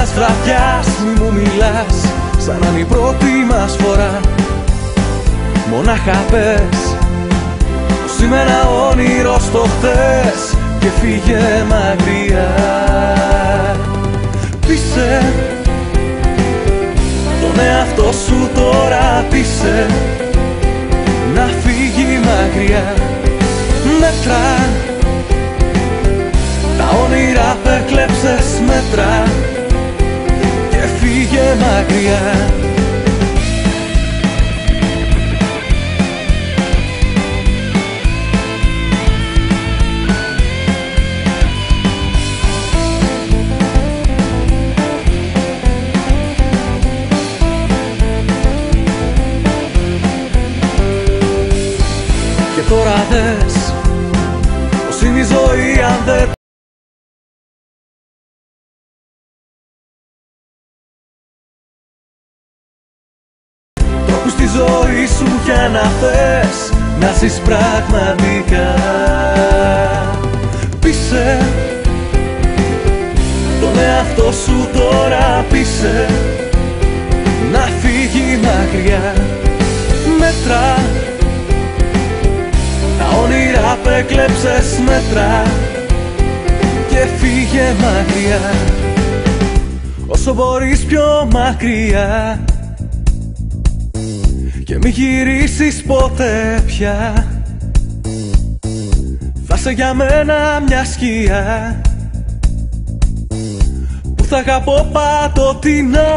μιας βραδιάς μη μου μιλάς, σαν να είναι η πρώτη μας φορά. Μονάχα πες πως είμαι ένα όνειρο στο χτες και φύγε μακριά. Πείσε τον εαυτό σου τώρα, πείσε να φύγει μακριά. Μέτρα τα όνειρα που έκλεψες, μέτρα και φύγε μακριά. Και τώρα δες πως είναι η ζωή αν δεν τρόπους στη ζωή σου για να θες να ζεις πραγματικά. Πείσε τον εαυτό σου τώρα, πείσε να φύγει μακριά. Μέτρα τα όνειρα που έκλεψες, μέτρα και φύγε μακριά. Όσο μπορείς πιο μακριά και μη γυρίσεις ποτέ πια. Θα σε για μένα μια σκιά που θα αγαπώ παντοτινά.